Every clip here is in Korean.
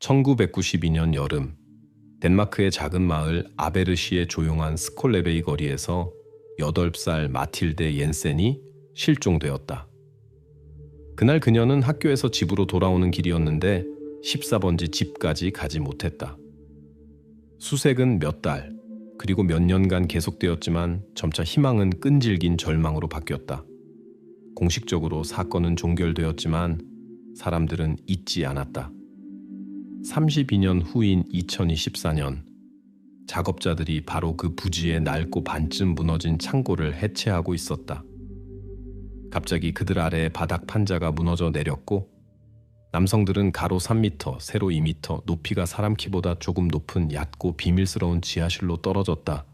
1992년 여름, 덴마크의 작은 마을 아베르시의 조용한 스콜레베이 거리에서 8살 마틸데 옌센이 실종되었다. 그날 그녀는 학교에서 집으로 돌아오는 길이었는데 14번지 집까지 가지 못했다. 수색은 몇 달, 그리고 몇 년간 계속되었지만 점차 희망은 끈질긴 절망으로 바뀌었다. 공식적으로 사건은 종결되었지만 사람들은 잊지 않았다. 32년 후인 2024년, 작업자들이 바로 그 부지에 낡고 반쯤 무너진 창고를 해체하고 있었다. 갑자기 그들 아래에 바닥 판자가 무너져 내렸고 남성들은 가로 3m, 세로 2m, 높이가 사람 키보다 조금 높은 얕고 비밀스러운 지하실로 떨어졌다.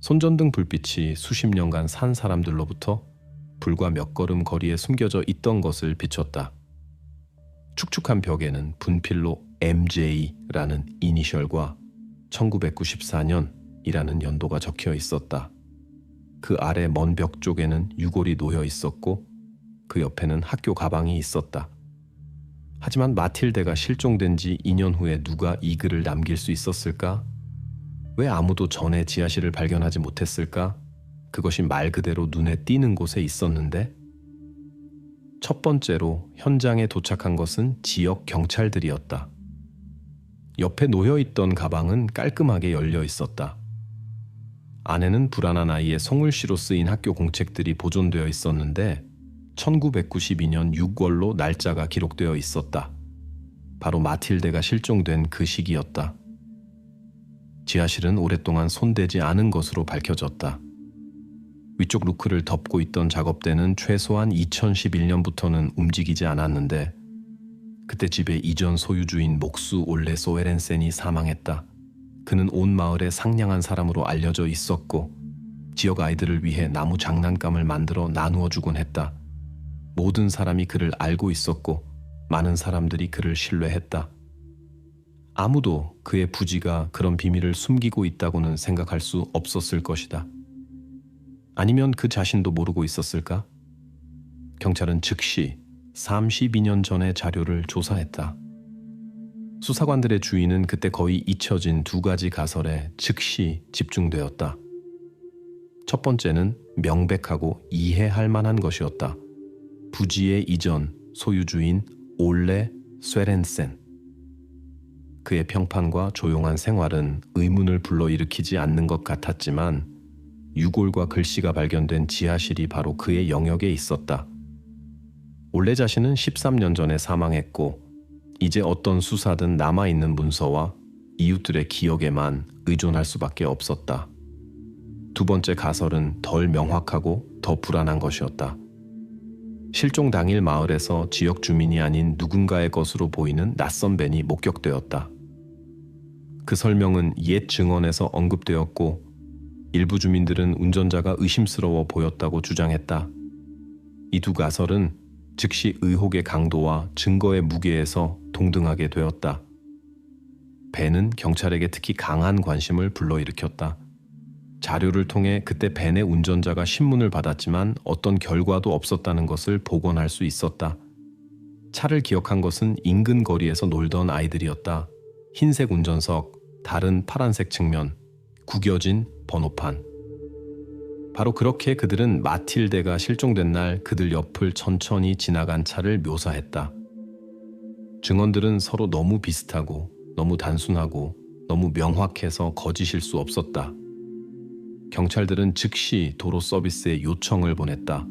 손전등 불빛이 수십 년간 산 사람들로부터 불과 몇 걸음 거리에 숨겨져 있던 것을 비췄다. 축축한 벽에는 분필로 MJ라는 이니셜과 1994년이라는 연도가 적혀 있었다. 그 아래 먼 벽 쪽에는 유골이 놓여 있었고 그 옆에는 학교 가방이 있었다. 하지만 마틸데가 실종된 지 2년 후에 누가 이 글을 남길 수 있었을까? 왜 아무도 전에 지하실을 발견하지 못했을까? 그것이 말 그대로 눈에 띄는 곳에 있었는데? 첫 번째로 현장에 도착한 것은 지역 경찰들이었다. 옆에 놓여있던 가방은 깔끔하게 열려 있었다. 안에는 불안한 아이의 송울시로 쓰인 학교 공책들이 보존되어 있었는데 1992년 6월로 날짜가 기록되어 있었다. 바로 마틸데가 실종된 그 시기였다. 지하실은 오랫동안 손대지 않은 것으로 밝혀졌다. 위쪽 루크를 덮고 있던 작업대는 최소한 2011년부터는 움직이지 않았는데 그때 집의 이전 소유주인 목수 올레 소에렌센이 사망했다. 그는 온 마을에 상냥한 사람으로 알려져 있었고 지역 아이들을 위해 나무 장난감을 만들어 나누어 주곤 했다. 모든 사람이 그를 알고 있었고 많은 사람들이 그를 신뢰했다. 아무도 그의 부지가 그런 비밀을 숨기고 있다고는 생각할 수 없었을 것이다. 아니면 그 자신도 모르고 있었을까? 경찰은 즉시 32년 전의 자료를 조사했다. 수사관들의 주의는 그때 거의 잊혀진 두 가지 가설에 즉시 집중되었다. 첫 번째는 명백하고 이해할 만한 것이었다. 부지의 이전 소유주인 올레 쇠렌센. 그의 평판과 조용한 생활은 의문을 불러일으키지 않는 것 같았지만 유골과 글씨가 발견된 지하실이 바로 그의 영역에 있었다. 올레 자신은 13년 전에 사망했고 이제 어떤 수사든 남아있는 문서와 이웃들의 기억에만 의존할 수밖에 없었다. 두 번째 가설은 덜 명확하고 더 불안한 것이었다. 실종 당일 마을에서 지역 주민이 아닌 누군가의 것으로 보이는 낯선 밴이 목격되었다. 그 설명은 옛 증언에서 언급되었고 일부 주민들은 운전자가 의심스러워 보였다고 주장했다. 이 두 가설은 즉시 의혹의 강도와 증거의 무게에서 동등하게 되었다. 벤은 경찰에게 특히 강한 관심을 불러일으켰다. 자료를 통해 그때 벤의 운전자가 신문을 받았지만 어떤 결과도 없었다는 것을 복원할 수 있었다. 차를 기억한 것은 인근 거리에서 놀던 아이들이었다. 흰색 운전석, 다른 파란색 측면, 구겨진 번호판. 바로 그렇게 그들은 마틸데가 실종된 날 그들 옆을 천천히 지나간 차를 묘사했다. 증언들은 서로 너무 비슷하고 너무 단순하고 너무 명확해서 거짓일 수 없었다. 경찰들은 즉시 도로 서비스에 요청을 보냈다.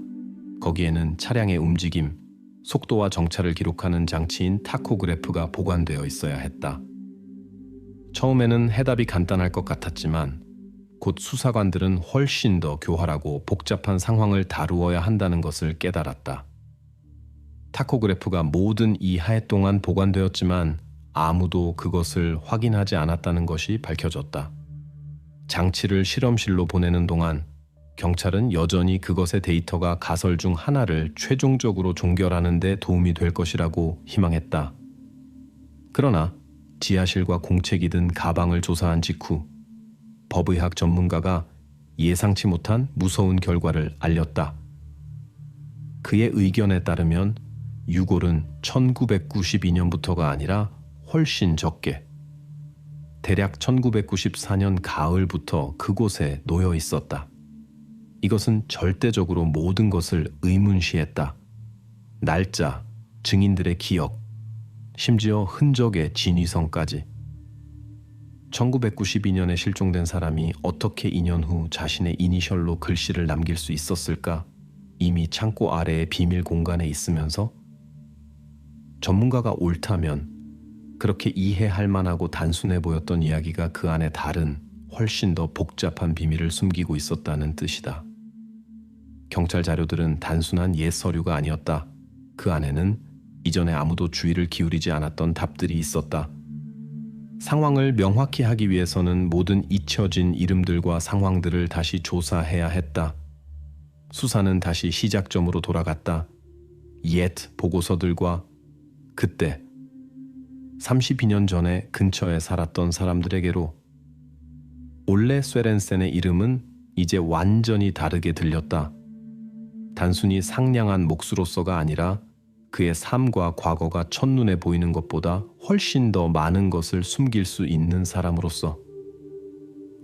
거기에는 차량의 움직임, 속도와 정차를 기록하는 장치인 타코그래프가 보관되어 있어야 했다. 처음에는 해답이 간단할 것 같았지만 곧 수사관들은 훨씬 더 교활하고 복잡한 상황을 다루어야 한다는 것을 깨달았다. 타코그래프가 모든 이 해 동안 보관되었지만 아무도 그것을 확인하지 않았다는 것이 밝혀졌다. 장치를 실험실로 보내는 동안 경찰은 여전히 그것의 데이터가 가설 중 하나를 최종적으로 종결하는 데 도움이 될 것이라고 희망했다. 그러나 지하실과 공책이 든 가방을 조사한 직후 법의학 전문가가 예상치 못한 무서운 결과를 알렸다. 그의 의견에 따르면 유골은 1992년부터가 아니라 훨씬 적게. 대략 1994년 가을부터 그곳에 놓여 있었다. 이것은 절대적으로 모든 것을 의문시했다. 날짜, 증인들의 기억, 심지어 흔적의 진위성까지. 1992년에 실종된 사람이 어떻게 2년 후 자신의 이니셜로 글씨를 남길 수 있었을까? 이미 창고 아래의 비밀 공간에 있으면서? 전문가가 옳다면 그렇게 이해할 만하고 단순해 보였던 이야기가 그 안에 다른 훨씬 더 복잡한 비밀을 숨기고 있었다는 뜻이다. 경찰 자료들은 단순한 옛 서류가 아니었다. 그 안에는 이전에 아무도 주의를 기울이지 않았던 답들이 있었다. 상황을 명확히 하기 위해서는 모든 잊혀진 이름들과 상황들을 다시 조사해야 했다. 수사는 다시 시작점으로 돌아갔다. 옛 보고서들과 그때 32년 전에 근처에 살았던 사람들에게로. 올레 쇠렌센의 이름은 이제 완전히 다르게 들렸다. 단순히 상냥한 몫으로서가 아니라 그의 삶과 과거가 첫눈에 보이는 것보다 훨씬 더 많은 것을 숨길 수 있는 사람으로서.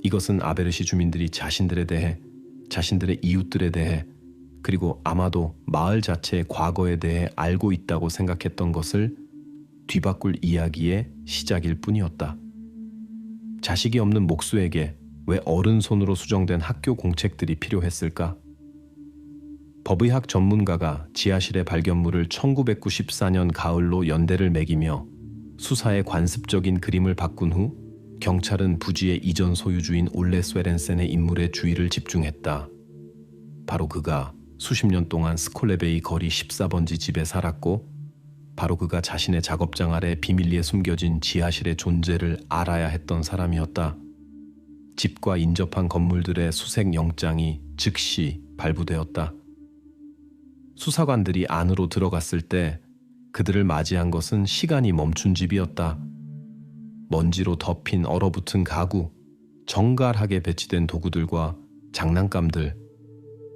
이것은 아베르시 주민들이 자신들에 대해, 자신들의 이웃들에 대해, 그리고 아마도 마을 자체의 과거에 대해 알고 있다고 생각했던 것을 뒤바꿀 이야기의 시작일 뿐이었다. 자식이 없는 목수에게 왜 어른 손으로 수정된 학교 공책들이 필요했을까? 법의학 전문가가 지하실의 발견물을 1994년 가을로 연대를 매기며 수사의 관습적인 그림을 바꾼 후 경찰은 부지의 이전 소유주인 올레 쇠렌센의 인물에 주의를 집중했다. 바로 그가 수십 년 동안 스콜레베이 거리 14번지 집에 살았고, 바로 그가 자신의 작업장 아래 비밀리에 숨겨진 지하실의 존재를 알아야 했던 사람이었다. 집과 인접한 건물들의 수색 영장이 즉시 발부되었다. 수사관들이 안으로 들어갔을 때 그들을 맞이한 것은 시간이 멈춘 집이었다. 먼지로 덮인 얼어붙은 가구, 정갈하게 배치된 도구들과 장난감들,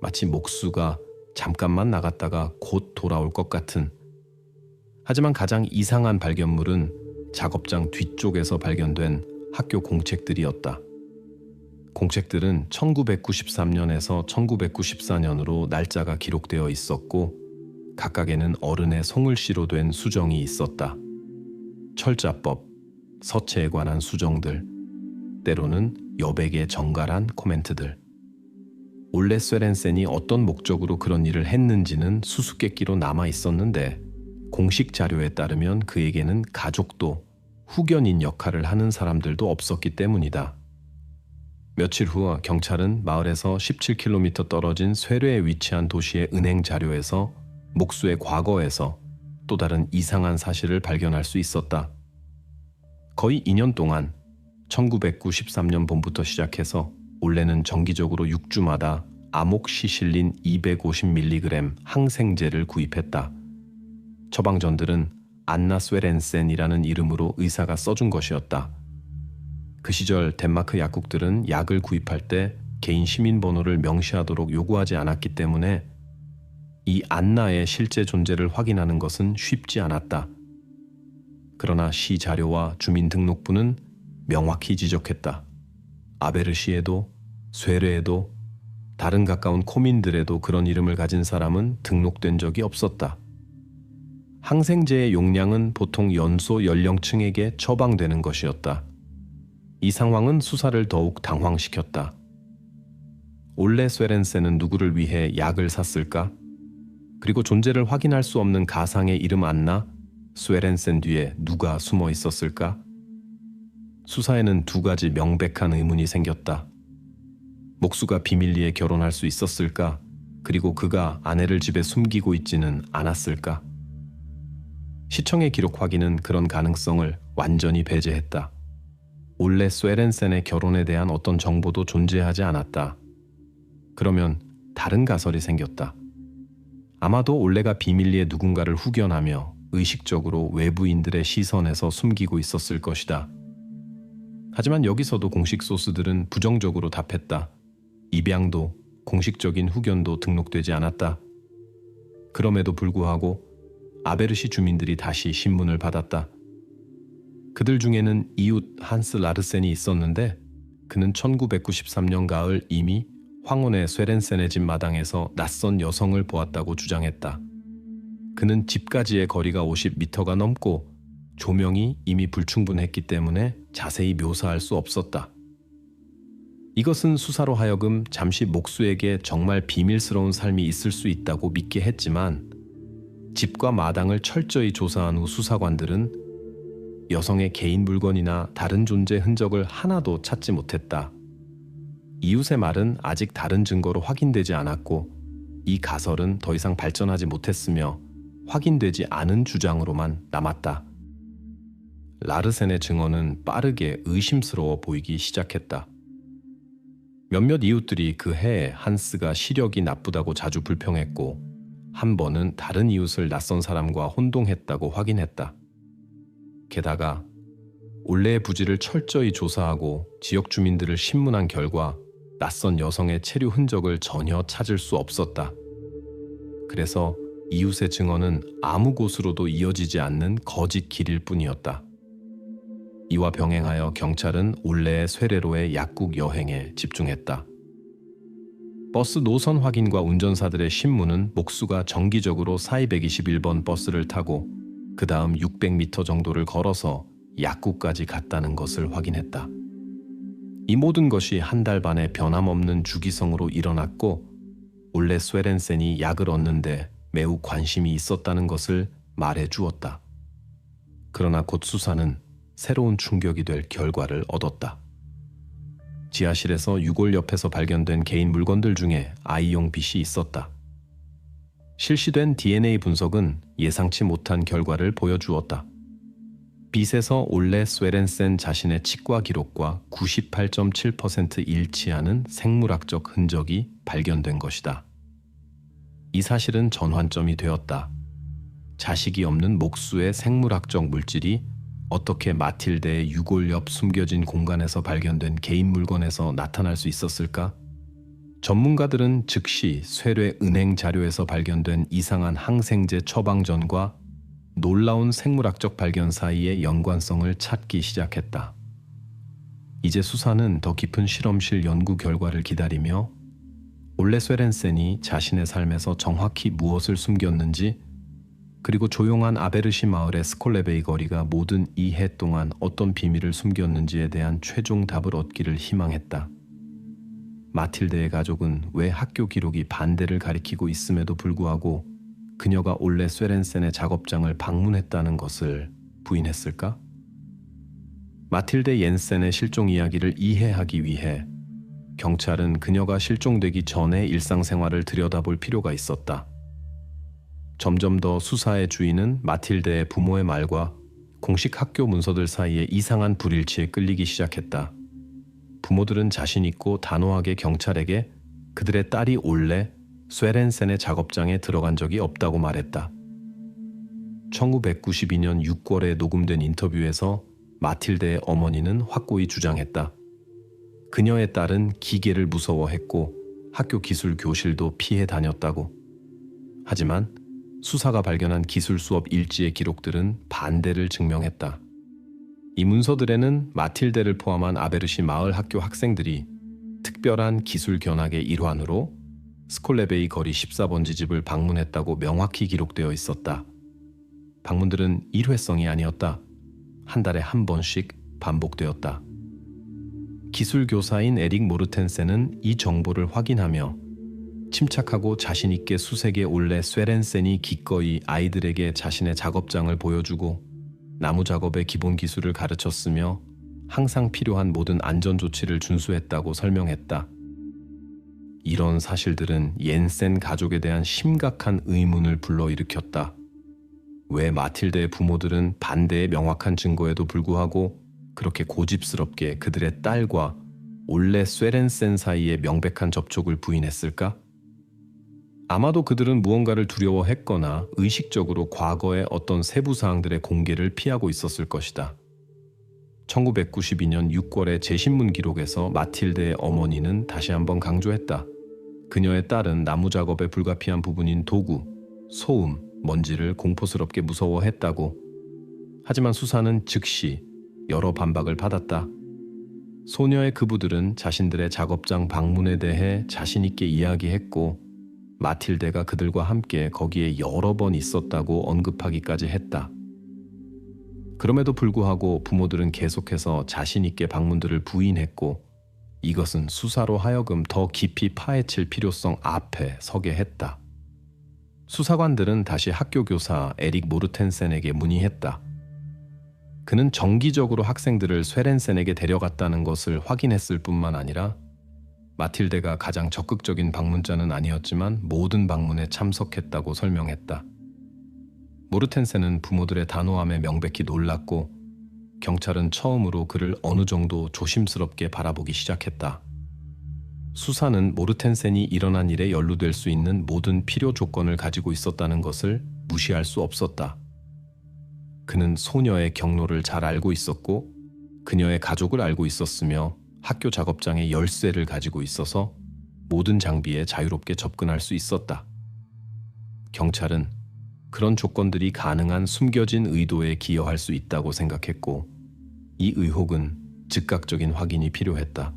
마치 목수가 잠깐만 나갔다가 곧 돌아올 것 같은. 하지만 가장 이상한 발견물은 작업장 뒤쪽에서 발견된 학교 공책들이었다. 공책들은 1993년에서 1994년으로 날짜가 기록되어 있었고, 각각에는 어른의 송글씨로 된 수정이 있었다. 철자법, 서체에 관한 수정들, 때로는 여백의 정갈한 코멘트들. 올레 쇠렌센이 어떤 목적으로 그런 일을 했는지는 수수께끼로 남아 있었는데, 공식 자료에 따르면 그에게는 가족도 후견인 역할을 하는 사람들도 없었기 때문이다. 며칠 후 경찰은 마을에서 17km 떨어진 쇠뢰에 위치한 도시의 은행 자료에서 목수의 과거에서 또 다른 이상한 사실을 발견할 수 있었다. 거의 2년 동안 1993년 봄부터 시작해서 올레는 정기적으로 6주마다 아목시실린 250mg 항생제를 구입했다. 처방전들은 안나 쇠렌센이라는 이름으로 의사가 써준 것이었다. 그 시절 덴마크 약국들은 약을 구입할 때 개인 시민번호를 명시하도록 요구하지 않았기 때문에 이 안나의 실제 존재를 확인하는 것은 쉽지 않았다. 그러나 시 자료와 주민등록부는 명확히 지적했다. 아베르시에도, 쇠뢰에도, 다른 가까운 코민들에도 그런 이름을 가진 사람은 등록된 적이 없었다. 항생제의 용량은 보통 연소 연령층에게 처방되는 것이었다. 이 상황은 수사를 더욱 당황시켰다. 올레 쇠렌센은 누구를 위해 약을 샀을까? 그리고 존재를 확인할 수 없는 가상의 이름 안나 쇠렌센 뒤에 누가 숨어 있었을까? 수사에는 두 가지 명백한 의문이 생겼다. 목수가 비밀리에 결혼할 수 있었을까? 그리고 그가 아내를 집에 숨기고 있지는 않았을까? 시청의 기록 확인은 그런 가능성을 완전히 배제했다. 올레 쇠렌센의 결혼에 대한 어떤 정보도 존재하지 않았다. 그러면 다른 가설이 생겼다. 아마도 올레가 비밀리에 누군가를 후견하며 의식적으로 외부인들의 시선에서 숨기고 있었을 것이다. 하지만 여기서도 공식 소스들은 부정적으로 답했다. 입양도 공식적인 후견도 등록되지 않았다. 그럼에도 불구하고 아베르시 주민들이 다시 신문을 받았다. 그들 중에는 이웃 한스 라르센이 있었는데 그는 1993년 가을 이미 황혼의 쇠렌센의 집 마당에서 낯선 여성을 보았다고 주장했다. 그는 집까지의 거리가 50m가 넘고 조명이 이미 불충분했기 때문에 자세히 묘사할 수 없었다. 이것은 수사로 하여금 잠시 목수에게 정말 비밀스러운 삶이 있을 수 있다고 믿게 했지만 집과 마당을 철저히 조사한 후 수사관들은 여성의 개인 물건이나 다른 존재 흔적을 하나도 찾지 못했다. 이웃의 말은 아직 다른 증거로 확인되지 않았고 이 가설은 더 이상 발전하지 못했으며 확인되지 않은 주장으로만 남았다. 라르센의 증언은 빠르게 의심스러워 보이기 시작했다. 몇몇 이웃들이 그 해에 한스가 시력이 나쁘다고 자주 불평했고 한 번은 다른 이웃을 낯선 사람과 혼동했다고 확인했다. 게다가 올레의 부지를 철저히 조사하고 지역 주민들을 신문한 결과 낯선 여성의 체류 흔적을 전혀 찾을 수 없었다. 그래서 이웃의 증언은 아무 곳으로도 이어지지 않는 거짓 길일 뿐이었다. 이와 병행하여 경찰은 올레의 쇠레로의 약국 여행에 집중했다. 버스 노선 확인과 운전사들의 신문은 목수가 정기적으로 4221번 버스를 타고 그 다음 600m 정도를 걸어서 약국까지 갔다는 것을 확인했다. 이 모든 것이 한 달 반의 변함없는 주기성으로 일어났고 올레 쇠렌센이 약을 얻는데 매우 관심이 있었다는 것을 말해 주었다. 그러나 곧 수사는 새로운 충격이 될 결과를 얻었다. 지하실에서 유골 옆에서 발견된 개인 물건들 중에 아이용 빗이 있었다. 실시된 DNA 분석은 예상치 못한 결과를 보여주었다. 빗에서 올레 쇠렌센 자신의 치과 기록과 98.7% 일치하는 생물학적 흔적이 발견된 것이다. 이 사실은 전환점이 되었다. 자식이 없는 목수의 생물학적 물질이 어떻게 마틸데의 유골 옆 숨겨진 공간에서 발견된 개인 물건에서 나타날 수 있었을까? 전문가들은 즉시 쇠뇌 은행 자료에서 발견된 이상한 항생제 처방전과 놀라운 생물학적 발견 사이의 연관성을 찾기 시작했다. 이제 수사는 더 깊은 실험실 연구 결과를 기다리며 올레 쇠렌센이 자신의 삶에서 정확히 무엇을 숨겼는지 그리고 조용한 아베르시 마을의 스콜레베이 거리가 모든 이 해 동안 어떤 비밀을 숨겼는지에 대한 최종 답을 얻기를 희망했다. 마틸데의 가족은 왜 학교 기록이 반대를 가리키고 있음에도 불구하고 그녀가 올레 쇠렌센의 작업장을 방문했다는 것을 부인했을까? 마틸데 옌센의 실종 이야기를 이해하기 위해 경찰은 그녀가 실종되기 전의 일상생활을 들여다볼 필요가 있었다. 점점 더 수사의 주인은 마틸데의 부모의 말과 공식 학교 문서들 사이에 이상한 불일치에 끌리기 시작했다. 부모들은 자신 있고 단호하게 경찰에게 그들의 딸이 올레 쇠렌센의 작업장에 들어간 적이 없다고 말했다. 1992년 6월에 녹음된 인터뷰에서 마틸데의 어머니는 확고히 주장했다. 그녀의 딸은 기계를 무서워했고 학교 기술 교실도 피해 다녔다고. 하지만 수사가 발견한 기술 수업 일지의 기록들은 반대를 증명했다. 이 문서들에는 마틸데를 포함한 아베르시 마을 학교 학생들이 특별한 기술 견학의 일환으로 스콜레베이 거리 14번지 집을 방문했다고 명확히 기록되어 있었다. 방문들은 일회성이 아니었다. 한 달에 한 번씩 반복되었다. 기술 교사인 에릭 모르텐센은 이 정보를 확인하며 침착하고 자신있게 수색에 올레 쇠렌센이 기꺼이 아이들에게 자신의 작업장을 보여주고 나무 작업의 기본 기술을 가르쳤으며 항상 필요한 모든 안전 조치를 준수했다고 설명했다. 이런 사실들은 옌센 가족에 대한 심각한 의문을 불러일으켰다. 왜 마틸데의 부모들은 반대의 명확한 증거에도 불구하고 그렇게 고집스럽게 그들의 딸과 올레 쇠렌센 사이의 명백한 접촉을 부인했을까? 아마도 그들은 무언가를 두려워했거나 의식적으로 과거의 어떤 세부 사항들의 공개를 피하고 있었을 것이다. 1992년 6월의 재신문 기록에서 마틸데의 어머니는 다시 한번 강조했다. 그녀의 딸은 나무 작업에 불가피한 부분인 도구, 소음, 먼지를 공포스럽게 무서워했다고. 하지만 수사는 즉시 여러 반박을 받았다. 소녀의 그부들은 자신들의 작업장 방문에 대해 자신 있게 이야기했고 마틸데가 그들과 함께 거기에 여러 번 있었다고 언급하기까지 했다. 그럼에도 불구하고 부모들은 계속해서 자신 있게 방문들을 부인했고 이것은 수사로 하여금 더 깊이 파헤칠 필요성 앞에 서게 했다. 수사관들은 다시 학교 교사 에릭 모르텐센에게 문의했다. 그는 정기적으로 학생들을 쇠렌센에게 데려갔다는 것을 확인했을 뿐만 아니라 마틸데가 가장 적극적인 방문자는 아니었지만 모든 방문에 참석했다고 설명했다. 모르텐센은 부모들의 단호함에 명백히 놀랐고 경찰은 처음으로 그를 어느 정도 조심스럽게 바라보기 시작했다. 수사는 모르텐센이 일어난 일에 연루될 수 있는 모든 필요 조건을 가지고 있었다는 것을 무시할 수 없었다. 그는 소녀의 경로를 잘 알고 있었고 그녀의 가족을 알고 있었으며 학교 작업장에 열쇠를 가지고 있어서 모든 장비에 자유롭게 접근할 수 있었다. 경찰은 그런 조건들이 가능한 숨겨진 의도에 기여할 수 있다고 생각했고 이 의혹은 즉각적인 확인이 필요했다.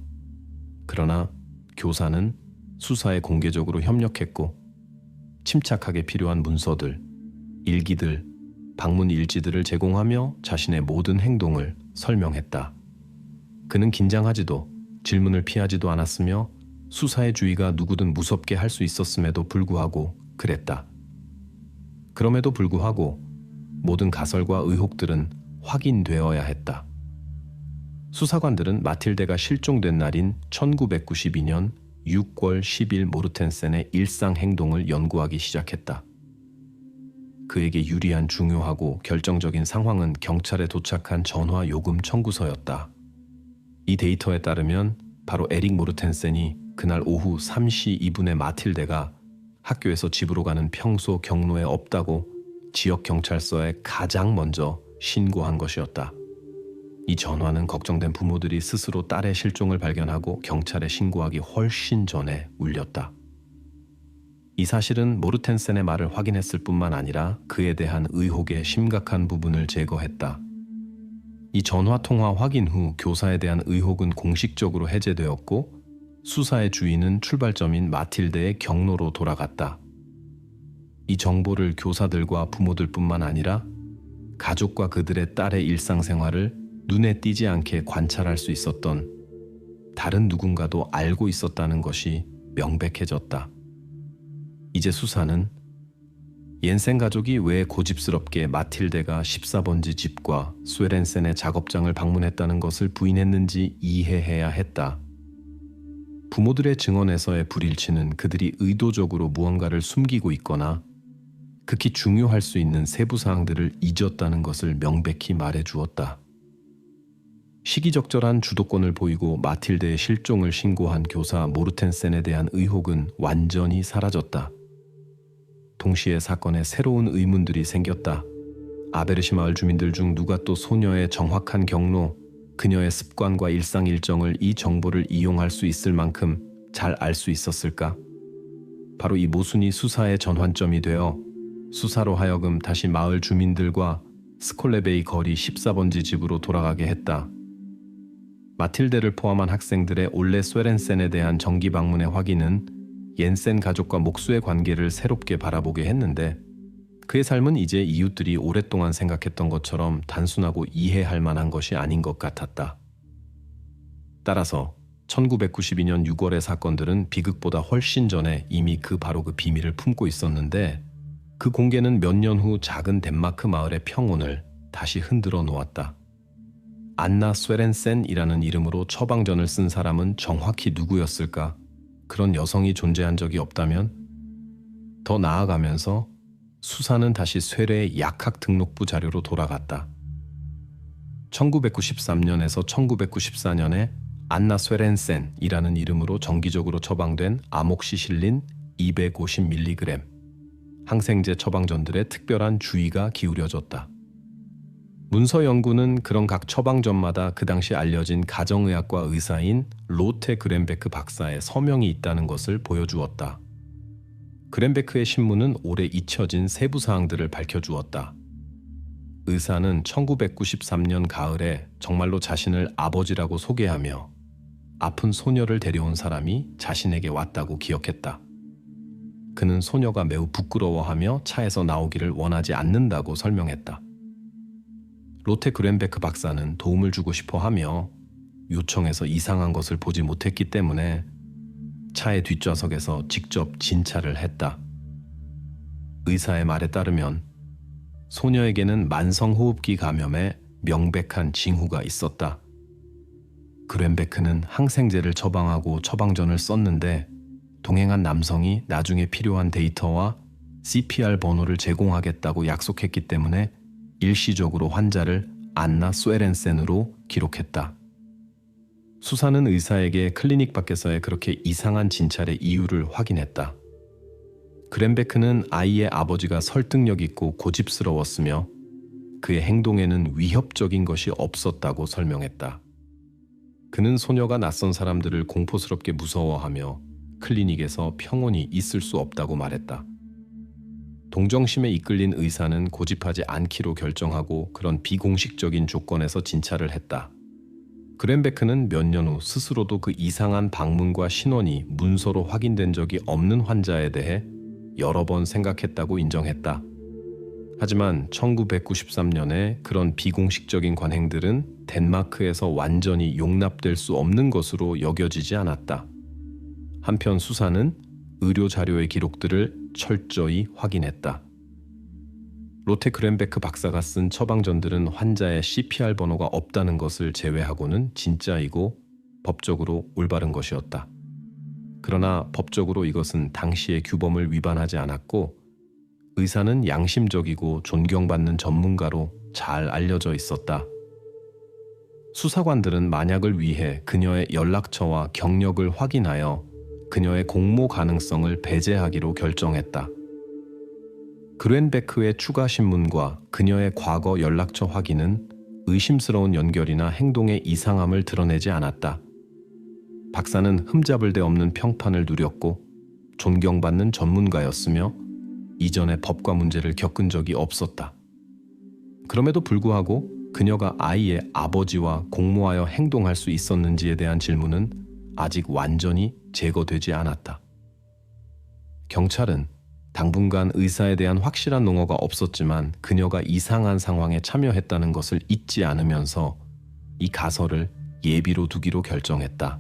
그러나 교사는 수사에 공개적으로 협력했고 침착하게 필요한 문서들, 일기들, 방문 일지들을 제공하며 자신의 모든 행동을 설명했다. 그는 긴장하지도 질문을 피하지도 않았으며 수사의 주의가 누구든 무섭게 할 수 있었음에도 불구하고 그랬다. 그럼에도 불구하고 모든 가설과 의혹들은 확인되어야 했다. 수사관들은 마틸데가 실종된 날인 1992년 6월 10일 모르텐센의 일상 행동을 연구하기 시작했다. 그에게 유리한 중요하고 결정적인 상황은 경찰에 도착한 전화 요금 청구서였다. 이 데이터에 따르면 바로 에릭 모르텐센이 그날 오후 3시 2분에 마틸데가 학교에서 집으로 가는 평소 경로에 없다고 지역 경찰서에 가장 먼저 신고한 것이었다. 이 전화는 걱정된 부모들이 스스로 딸의 실종을 발견하고 경찰에 신고하기 훨씬 전에 울렸다. 이 사실은 모르텐센의 말을 확인했을 뿐만 아니라 그에 대한 의혹의 심각한 부분을 제거했다. 이 전화 통화 확인 후 교사에 대한 의혹은 공식적으로 해제되었고 수사의 주의는 출발점인 마틸데의 경로로 돌아갔다. 이 정보를 교사들과 부모들뿐만 아니라 가족과 그들의 딸의 일상생활을 눈에 띄지 않게 관찰할 수 있었던 다른 누군가도 알고 있었다는 것이 명백해졌다. 이제 수사는 옌센 가족이 왜 고집스럽게 마틸데가 14번지 집과 쇠렌센의 작업장을 방문했다는 것을 부인했는지 이해해야 했다. 부모들의 증언에서의 불일치는 그들이 의도적으로 무언가를 숨기고 있거나 극히 중요할 수 있는 세부 사항들을 잊었다는 것을 명백히 말해주었다. 시기적절한 주도권을 보이고 마틸데의 실종을 신고한 교사 모르텐센에 대한 의혹은 완전히 사라졌다. 동시에 사건에 새로운 의문들이 생겼다. 아베르시 마을 주민들 중 누가 또 소녀의 정확한 경로, 그녀의 습관과 일상 일정을 이 정보를 이용할 수 있을 만큼 잘 알 수 있었을까? 바로 이 모순이 수사의 전환점이 되어 수사로 하여금 다시 마을 주민들과 스콜레베이 거리 14번지 집으로 돌아가게 했다. 마틸데를 포함한 학생들의 올레 쇠렌센에 대한 정기 방문의 확인은 옌센 가족과 목수의 관계를 새롭게 바라보게 했는데 그의 삶은 이제 이웃들이 오랫동안 생각했던 것처럼 단순하고 이해할 만한 것이 아닌 것 같았다. 따라서 1992년 6월의 사건들은 비극보다 훨씬 전에 이미 바로 그 비밀을 품고 있었는데 그 공개는 몇 년 후 작은 덴마크 마을의 평온을 다시 흔들어 놓았다. 안나 쇠렌센이라는 이름으로 처방전을 쓴 사람은 정확히 누구였을까? 그런 여성이 존재한 적이 없다면? 더 나아가면서 수사는 다시 쇠뢰의 약학 등록부 자료로 돌아갔다. 1993년에서 1994년에 안나 쇠렌센이라는 이름으로 정기적으로 처방된 아목시실린 250mg 항생제 처방전들의 특별한 주의가 기울여졌다. 문서 연구는 그런 각 처방전마다 그 당시 알려진 가정의학과 의사인 로테 그렌베크 박사의 서명이 있다는 것을 보여주었다. 그렌베크의 신문은 오래 잊혀진 세부 사항들을 밝혀주었다. 의사는 1993년 가을에 정말로 자신을 아버지라고 소개하며 아픈 소녀를 데려온 사람이 자신에게 왔다고 기억했다. 그는 소녀가 매우 부끄러워하며 차에서 나오기를 원하지 않는다고 설명했다. 로테 그렌베크 박사는 도움을 주고 싶어 하며 요청해서 이상한 것을 보지 못했기 때문에 차의 뒷좌석에서 직접 진찰을 했다. 의사의 말에 따르면 소녀에게는 만성호흡기 감염에 명백한 징후가 있었다. 그렌베크는 항생제를 처방하고 처방전을 썼는데 동행한 남성이 나중에 필요한 데이터와 CPR 번호를 제공하겠다고 약속했기 때문에 일시적으로 환자를 안나 스웨렌센으로 기록했다. 수사는 의사에게 클리닉 밖에서의 그렇게 이상한 진찰의 이유를 확인했다. 그렌베크는 아이의 아버지가 설득력 있고 고집스러웠으며 그의 행동에는 위협적인 것이 없었다고 설명했다. 그는 소녀가 낯선 사람들을 공포스럽게 무서워하며 클리닉에서 평온히 있을 수 없다고 말했다. 동정심에 이끌린 의사는 고집하지 않기로 결정하고 그런 비공식적인 조건에서 진찰을 했다. 그렌베크는 몇 년 후 스스로도 그 이상한 방문과 신원이 문서로 확인된 적이 없는 환자에 대해 여러 번 생각했다고 인정했다. 하지만 1993년에 그런 비공식적인 관행들은 덴마크에서 완전히 용납될 수 없는 것으로 여겨지지 않았다. 한편 수사는 의료 자료의 기록들을 철저히 확인했다. 로테 그렌베크 박사가 쓴 처방전들은 환자의 CPR 번호가 없다는 것을 제외하고는 진짜이고 법적으로 올바른 것이었다. 그러나 법적으로 이것은 당시의 규범을 위반하지 않았고 의사는 양심적이고 존경받는 전문가로 잘 알려져 있었다. 수사관들은 만약을 위해 그녀의 연락처와 경력을 확인하여 그녀의 공모 가능성을 배제하기로 결정했다. 그렌베크의 추가 신문과 그녀의 과거 연락처 확인은 의심스러운 연결이나 행동의 이상함을 드러내지 않았다. 박사는 흠잡을 데 없는 평판을 누렸고 존경받는 전문가였으며 이전에 법과 문제를 겪은 적이 없었다. 그럼에도 불구하고 그녀가 아이의 아버지와 공모하여 행동할 수 있었는지에 대한 질문은 아직 완전히 제거되지 않았다. 경찰은 당분간 의사에 대한 확실한 농어가 없었지만 그녀가 이상한 상황에 참여했다는 것을 잊지 않으면서 이 가설을 예비로 두기로 결정했다.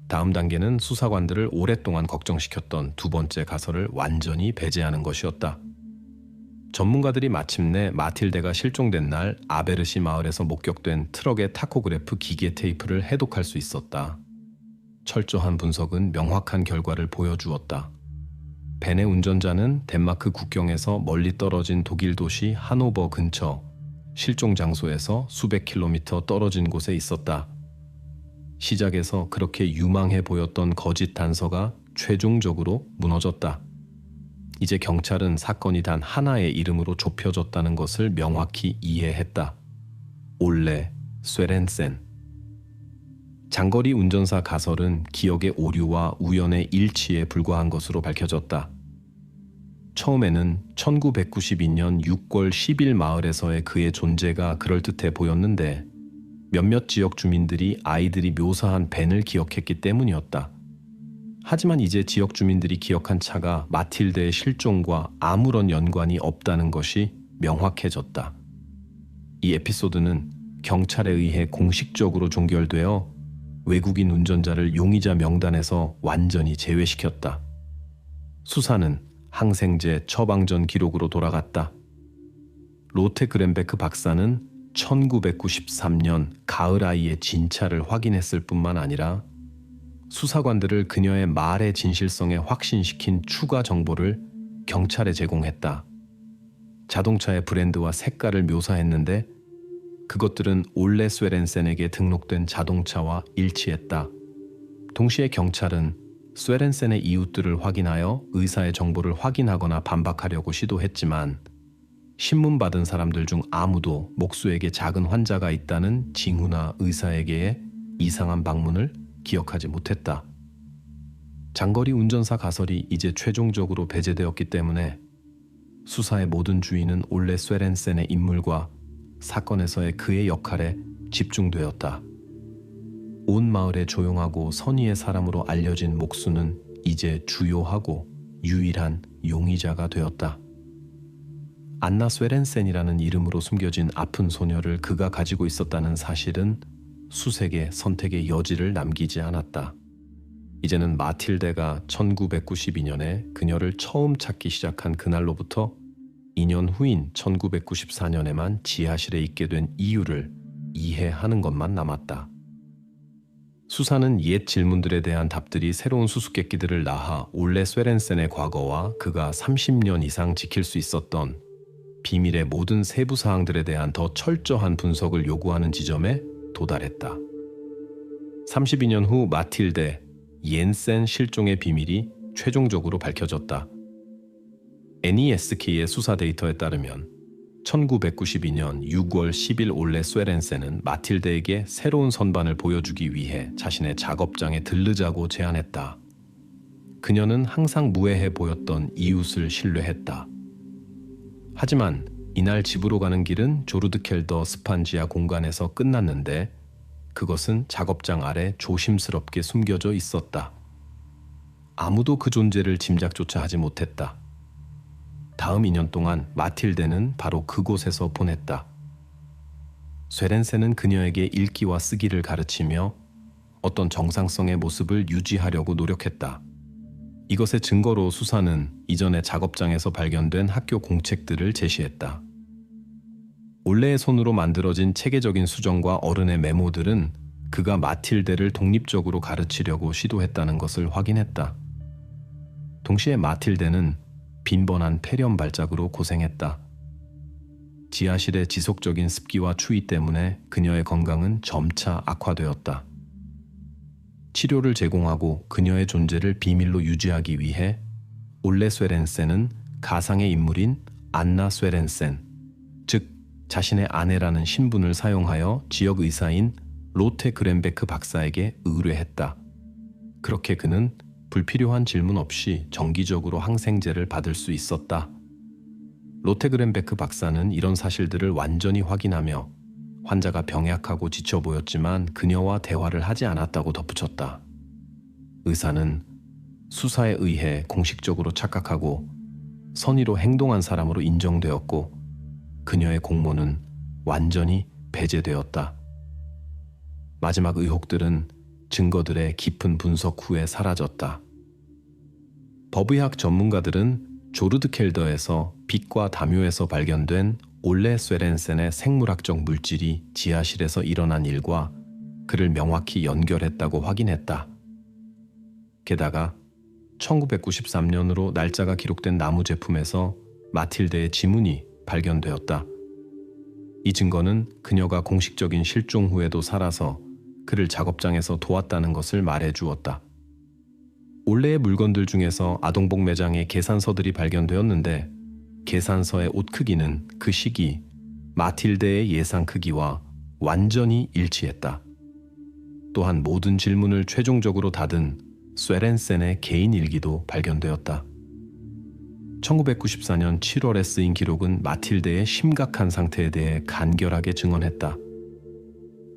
다음 단계는 수사관들을 오랫동안 걱정시켰던 두 번째 가설을 완전히 배제하는 것이었다. 전문가들이 마침내 마틸데가 실종된 날 아베르시 마을에서 목격된 트럭의 타코그래프 기계 테이프를 해독할 수 있었다. 철저한 분석은 명확한 결과를 보여주었다. 벤의 운전자는 덴마크 국경에서 멀리 떨어진 독일 도시 하노버 근처 실종 장소에서 수백 킬로미터 떨어진 곳에 있었다. 시작에서 그렇게 유망해 보였던 거짓 단서가 최종적으로 무너졌다. 이제 경찰은 사건이 단 하나의 이름으로 좁혀졌다는 것을 명확히 이해했다. 올레 스웨렌센. 장거리 운전사 가설은 기억의 오류와 우연의 일치에 불과한 것으로 밝혀졌다. 처음에는 1992년 6월 10일 마을에서의 그의 존재가 그럴듯해 보였는데 몇몇 지역 주민들이 아이들이 묘사한 벤을 기억했기 때문이었다. 하지만 이제 지역 주민들이 기억한 차가 마틸데의 실종과 아무런 연관이 없다는 것이 명확해졌다. 이 에피소드는 경찰에 의해 공식적으로 종결되어 외국인 운전자를 용의자 명단에서 완전히 제외시켰다. 수사는 항생제 처방전 기록으로 돌아갔다. 로테 그렌베크 박사는 1993년 가을 아이의 진찰을 확인했을 뿐만 아니라 수사관들을 그녀의 말의 진실성에 확신시킨 추가 정보를 경찰에 제공했다. 자동차의 브랜드와 색깔을 묘사했는데 그것들은 올레 스웨렌센에게 등록된 자동차와 일치했다. 동시에 경찰은 스웨렌센의 이웃들을 확인하여 의사의 정보를 확인하거나 반박하려고 시도했지만 신문 받은 사람들 중 아무도 목수에게 작은 환자가 있다는 징후나 의사에게의 이상한 방문을 기억하지 못했다. 장거리 운전사 가설이 이제 최종적으로 배제되었기 때문에 수사의 모든 주의는 올레 쇠렌센의 인물과 사건에서의 그의 역할에 집중되었다. 온 마을의 조용하고 선의의 사람으로 알려진 목수는 이제 주요하고 유일한 용의자가 되었다. 안나 쇠렌센이라는 이름으로 숨겨진 아픈 소녀를 그가 가지고 있었다는 사실은 수색의 선택의 여지를 남기지 않았다. 이제는 마틸데가 1992년에 그녀를 처음 찾기 시작한 그날로부터 2년 후인 1994년에만 지하실에 있게 된 이유를 이해하는 것만 남았다. 수사는 옛 질문들에 대한 답들이 새로운 수수께끼들을 낳아 올레 쇠렌센의 과거와 그가 30년 이상 지킬 수 있었던 비밀의 모든 세부 사항들에 대한 더 철저한 분석을 요구하는 지점에 도달했다. 32년 후 마틸데 옌센 실종의 비밀이 최종적으로 밝혀졌다. NESK의 수사 데이터에 따르면 1992년 6월 10일 올레 쇠렌센은 마틸데에게 새로운 선반을 보여주기 위해 자신의 작업장에 들르자고 제안했다. 그녀는 항상 무해해 보였던 이웃을 신뢰했다. 하지만 이날 집으로 가는 길은 조르드켈더 스판지아 공간에서 끝났는데 그것은 작업장 아래 조심스럽게 숨겨져 있었다. 아무도 그 존재를 짐작조차 하지 못했다. 다음 2년 동안 마틸데는 바로 그곳에서 보냈다. 쇠렌센은 그녀에게 읽기와 쓰기를 가르치며 어떤 정상성의 모습을 유지하려고 노력했다. 이것의 증거로 수사는 이전에 작업장에서 발견된 학교 공책들을 제시했다. 올레의 손으로 만들어진 체계적인 수정과 어른의 메모들은 그가 마틸데를 독립적으로 가르치려고 시도했다는 것을 확인했다. 동시에 마틸데는 빈번한 폐렴 발작으로 고생했다. 지하실의 지속적인 습기와 추위 때문에 그녀의 건강은 점차 악화되었다. 치료를 제공하고 그녀의 존재를 비밀로 유지하기 위해 올레 쇠렌센은 가상의 인물인 안나 쇠렌센, 즉 자신의 아내라는 신분을 사용하여 지역 의사인 로테 그렌베크 박사에게 의뢰했다. 그렇게 그는 불필요한 질문 없이 정기적으로 항생제를 받을 수 있었다. 로테 그렌베크 박사는 이런 사실들을 완전히 확인하며 환자가 병약하고 지쳐 보였지만 그녀와 대화를 하지 않았다고 덧붙였다. 의사는 수사에 의해 공식적으로 착각하고 선의로 행동한 사람으로 인정되었고 그녀의 공모는 완전히 배제되었다. 마지막 의혹들은 증거들의 깊은 분석 후에 사라졌다. 법의학 전문가들은 조르드켈더에서 빛과 담요에서 발견된 올레 쇠렌센의 생물학적 물질이 지하실에서 일어난 일과 그를 명확히 연결했다고 확인했다. 게다가 1993년으로 날짜가 기록된 나무 제품에서 마틸데의 지문이 발견되었다. 이 증거는 그녀가 공식적인 실종 후에도 살아서 그를 작업장에서 도왔다는 것을 말해주었다. 올레의 물건들 중에서 아동복 매장에 계산서들이 발견되었는데 계산서의 옷 크기는 그 시기 마틸데의 예상 크기와 완전히 일치했다. 또한 모든 질문을 최종적으로 닫은 쇠렌센의 개인 일기도 발견되었다. 1994년 7월에 쓰인 기록은 마틸데의 심각한 상태에 대해 간결하게 증언했다.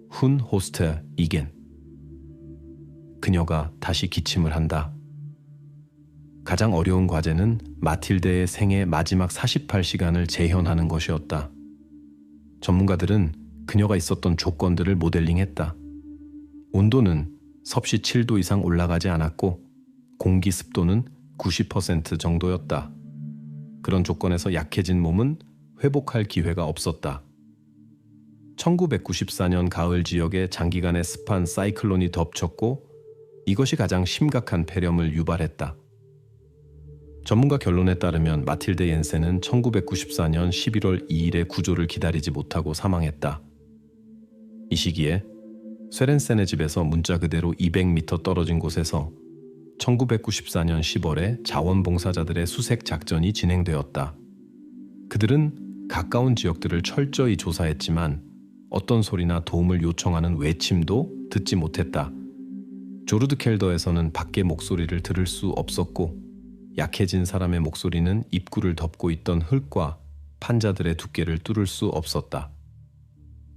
훈 호스테 이겐. 그녀가 다시 기침을 한다. 가장 어려운 과제는 마틸데의 생애 마지막 48시간을 재현하는 것이었다. 전문가들은 그녀가 있었던 조건들을 모델링했다. 온도는 섭씨 7도 이상 올라가지 않았고 공기 습도는 90% 정도였다. 그런 조건에서 약해진 몸은 회복할 기회가 없었다. 1994년 가을 지역에 장기간의 습한 사이클론이 덮쳤고 이것이 가장 심각한 폐렴을 유발했다. 전문가 결론에 따르면 마틸데 옌센은 1994년 11월 2일의 구조를 기다리지 못하고 사망했다. 이 시기에 쇠렌센의 집에서 문자 그대로 200m 떨어진 곳에서 1994년 10월에 자원봉사자들의 수색 작전이 진행되었다. 그들은 가까운 지역들을 철저히 조사했지만 어떤 소리나 도움을 요청하는 외침도 듣지 못했다. 조르드켈더에서는 밖의 목소리를 들을 수 없었고 약해진 사람의 목소리는 입구를 덮고 있던 흙과 판자들의 두께를 뚫을 수 없었다.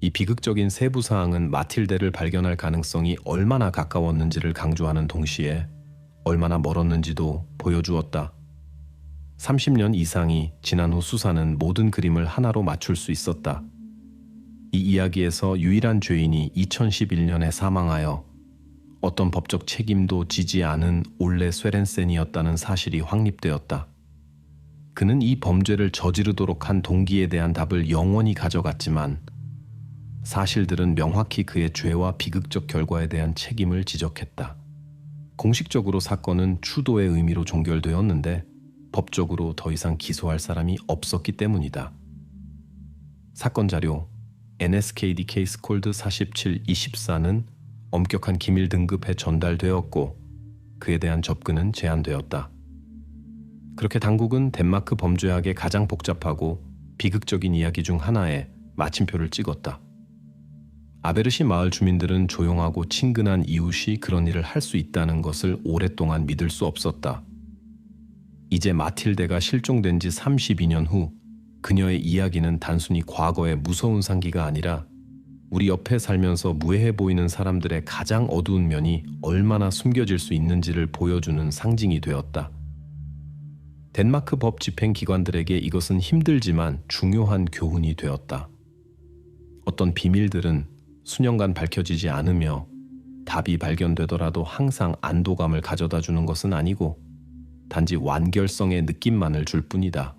이 비극적인 세부 사항은 마틸데를 발견할 가능성이 얼마나 가까웠는지를 강조하는 동시에 얼마나 멀었는지도 보여주었다. 30년 이상이 지난 후 수사는 모든 그림을 하나로 맞출 수 있었다. 이 이야기에서 유일한 죄인이 2011년에 사망하여 어떤 법적 책임도 지지 않은 올레 쇠렌센이었다는 사실이 확립되었다. 그는 이 범죄를 저지르도록 한 동기에 대한 답을 영원히 가져갔지만 사실들은 명확히 그의 죄와 비극적 결과에 대한 책임을 지적했다. 공식적으로 사건은 추도의 의미로 종결되었는데 법적으로 더 이상 기소할 사람이 없었기 때문이다. 사건 자료 NSKD 케이스 콜드 4724는 엄격한 기밀 등급에 전달되었고 그에 대한 접근은 제한되었다. 그렇게 당국은 덴마크 범죄학의 가장 복잡하고 비극적인 이야기 중 하나에 마침표를 찍었다. 아베르시 마을 주민들은 조용하고 친근한 이웃이 그런 일을 할 수 있다는 것을 오랫동안 믿을 수 없었다. 이제 마틸데가 실종된 지 32년 후 그녀의 이야기는 단순히 과거의 무서운 상기가 아니라 우리 옆에 살면서 무해해 보이는 사람들의 가장 어두운 면이 얼마나 숨겨질 수 있는지를 보여주는 상징이 되었다. 덴마크 법 집행 기관들에게 이것은 힘들지만 중요한 교훈이 되었다. 어떤 비밀들은 수년간 밝혀지지 않으며 답이 발견되더라도 항상 안도감을 가져다 주는 것은 아니고 단지 완결성의 느낌만을 줄 뿐이다.